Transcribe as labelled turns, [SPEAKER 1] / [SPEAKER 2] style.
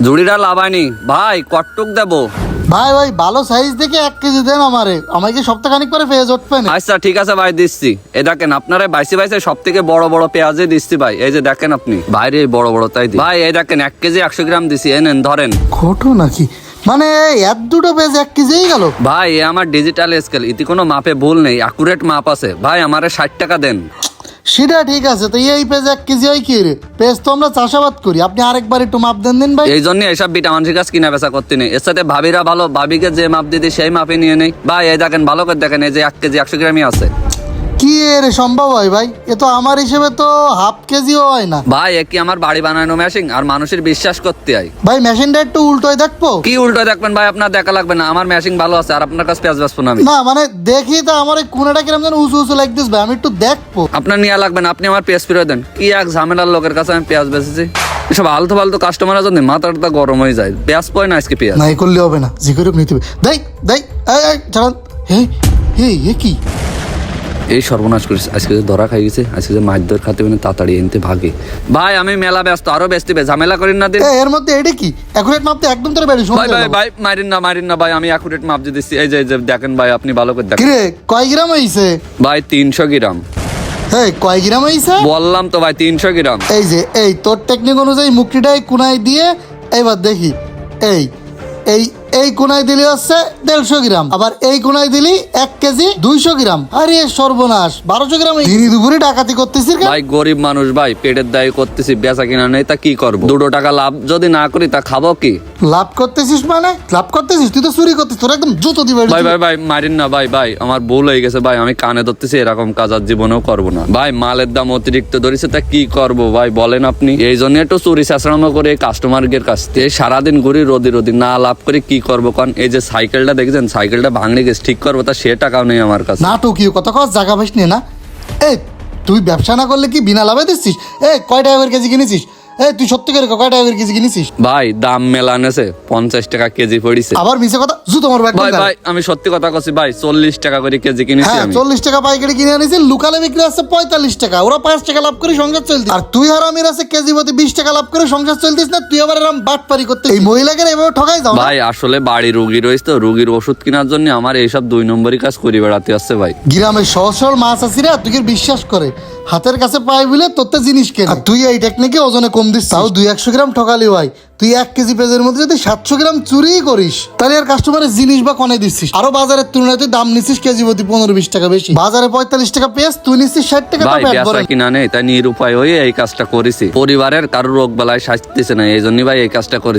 [SPEAKER 1] জুড়িটা লাভাইনি ভাই, কটটুক দেবো?
[SPEAKER 2] ভাই ভাই ভালো সাইজ দেখে 1 কেজি দেন আমাকে সপ্তাহখানিক পরে পেয়ে উঠবে না।
[SPEAKER 1] আচ্ছা ঠিক আছে ভাই, দিচ্ছি। এই দেখেন আপনারা বাইসে বাইসে সব থেকে বড় বড় পেঁয়াজে দিচ্ছি ভাই। এই যে দেখেন আপনি বাইরে বড় বড় তাই ভাই। এই দেখেন 1 কেজি 100 গ্রাম দিছি, এনেন ধরেন।
[SPEAKER 2] খোটো নাকি? মানে এত দুটো পেঁয়াজ 1 কেজিই গেল?
[SPEAKER 1] ভাই এ আমার ডিজিটাল স্কেল, ইতি কোনো মাপে ভুল নেই, অ্যাকুরেট মাপ আছে ভাই। আমারে 60 টাকা দেন।
[SPEAKER 2] সেটা ঠিক আছে, তো এই পেঁয়াজ 1 কেজি হয় কি রে? পেঁয়াজ তো আমরা চাষাবাদ করি, আপনি আরেকবার একটু মাপ দেন দিন ভাই।
[SPEAKER 1] এই জন্য এসব বিটা মানুষের কাছে কিনা বেচা করতে নেই। এর সাথে ভাবিরা ভালো, ভাবিকে যে মাপ দিদি সেই মাপে নিয়ে নেই ভাই। এই দেখেন ভালো করে দেখেন, এই যে 1 কেজি 100 গ্রামই আছে।
[SPEAKER 2] কি এর সম্ভব হয় ভাই? এ তো আমার হিসেবে তো হাফ কেজিও হয় না
[SPEAKER 1] ভাই এ কি আমার বাড়ি বানানো মেশিন আর মানুষের বিশ্বাস করতে হয়?
[SPEAKER 2] ভাই। মেশিনটা একটু উল্টোয় দেখবো?
[SPEAKER 1] কি উল্টো দেখবেন ভাই? আপনার দেখা লাগবে না, আমার মেশিন ভালো আছে আর আপনার কাছে পেঁয়াজ বেচবো না আমি।
[SPEAKER 2] না মানে দেখি তো আমার এই কোনাটা কিরম যেন উঁচু উঁচু লাগতেছ ভাই, আমি একটু দেখবো।
[SPEAKER 1] আপনার নিয়ে লাগবে না, আপনি আমার পেঁয়াজ ফিরে দেন। কি এক ঝামেলার লোকের কাছে আমি পেঁয়াজ বেচেছি। এসব আলতু ফালতু কাস্টমারের জন্য মাথাটা গরম হয়ে যায়। পেঁয়াজ পয় না আজকে পেঁয়াজ।
[SPEAKER 2] না এই করলে হবে না, যে করে নিতে হবে। দেই দেই এই চালান। হে হে এ কি?
[SPEAKER 1] এই সর্বনাশ করিস, আজকে যে ধরা খাই গেছে, আজকে যে মাছ ধর খাতে মানে তাড়াতাড়ি এনতে ভাগে। ভাই আমি মেলা ব্যস্ত, আরো ব্যস্ত ঝামেলা করেন না দিন।
[SPEAKER 2] এর মধ্যে এটা কি অ্যাকুরেট মাপতে একদম তোর বেড়ি
[SPEAKER 1] ভাই ভাই ভাই মারিন না ভাই, আমি অ্যাকুরেট মাপ দিয়ে দিচ্ছি। এই যে দেখেন ভাই, আপনি ভালো করে দেখেন।
[SPEAKER 2] কিরে কয় গ্রাম হইছে
[SPEAKER 1] ভাই 300 গ্রাম।
[SPEAKER 2] হে কয় গ্রাম হইছে?
[SPEAKER 1] বললাম তো ভাই 300 গ্রাম।
[SPEAKER 2] এই যে এই তোর টেকনিক অনুযায়ী মুক্তিটাই কোনায় দিয়ে এবার দেখি। এই এই এই কোনায় দিলি হচ্ছে 150 গ্রাম, আবার এই কোনায় দিলি 1 কেজি 200 গ্রাম। আরে সর্বনাশ, 1200 গ্রাম দিনই দুপুরে ডাকাতি করতেছিস কেন?
[SPEAKER 1] ভাই গরিব মানুষ ভাই, পেটের দায়ে করতেছি, বেচা কিনা নেই, তা কি করবো? 2 টাকা লাভ যদি না করি তা খাবো কি?
[SPEAKER 2] লাভ করতেছিস মানে? লাভ করতেছিস? তুই তো চুরি করতেছিস, তোর একদম জুতো দিবে।
[SPEAKER 1] ভাই ভাই ভাই মারিন না ভাই। ভাই আমার ভুল হয়ে গেছে ভাই, আমি কানে ধরতেছি, এরকম কাজ আর জীবনেও করবো না ভাই। মালের দাম অতিরিক্ত ধরেছে, তা কি করবো ভাই বলেন আপনি? এই জন্য একটু চুরি চেঁচানো করে কাস্টমারদের কাছ থেকে সারাদিন ঘুরি, রোদি না লাভ করে কি করবো? কারণ এই যে সাইকেলটা দেখছেন, সাইকেলটা ভাঙলে গেছে, ঠিক করবো তা সে টাকাও নেই আমার কাছে।
[SPEAKER 2] নাটকীয় কথা কস, জায়গা পাইস নি না? এই তুই ব্যবসা না করলে কি বিনা লাভে দিচ্ছিস? এই কয় টাকা করে কেজি কিনেছিস? এই তুই সত্যি করে কয় টাকা করে কেজি কিনেছিস?
[SPEAKER 1] ভাই দাম মেলানেছে, 50 টাকা কেজি পড়িছে।
[SPEAKER 2] আবার মিছে কথা, জুতো মারবো একদম।
[SPEAKER 1] ভাই ভাই আমি সত্যি কথা কইছি ভাই, 40 টাকা করে কেজি কিনেছি
[SPEAKER 2] হ্যাঁ
[SPEAKER 1] আমি।
[SPEAKER 2] 40 টাকা পাইকারি কিনে আনিছে, লোকালে বিক্রি আছে 45 টাকা। ওরা 5 টাকা লাভ করে সংসার চলতি, আর তুই হারামির আছে কেজি প্রতি 20 টাকা লাভ করে সংসার চলতিস না? তুই আবার এরকম বাটপারি করতে এই মহিলাকে এভাবে ঠকাই যাও না?
[SPEAKER 1] ভাই আসলে বাড়ি রোগী রয়েছে তো, রোগীর ওষুধ কেনার জন্য আমার এইসব 2 নম্বরই কাজ করে বেড়াতে আসছে ভাই।
[SPEAKER 2] গ্রামের সহজ সরল মাছ আছিরা, তুই কি বিশ্বাস করে হাতের কাছে পাই বলে তোরতে জিনিস কেন? আর তুই এই টেকনিকে ওজনে কম দিস, তাও 200 গ্রাম ঠকালি ভাই। তুই 1 কেজি পেঁয়াজের মধ্যে যদি 700 গ্রাম চুরি করিস, তাহলে আর কাস্টমারের জিনিস বা কনে দিচ্ছিস? আরো বাজারের তুলনায় তুই দাম নিচ্ছিস কেজি প্রতি 15-20 টাকা বেশি। বাজারে 45 টাকা পেঁয়াজ, তুই নিচ্ছিস 60 টাকা।
[SPEAKER 1] ভাই বেচা কিনা নেই, তাই নিরুপায় হয়ে এই কাজটা করেছি। পরিবারের কারো রোগ বেলায় শাস্তিছে না, এই জন্য ভাই এই কাজটা করেছি।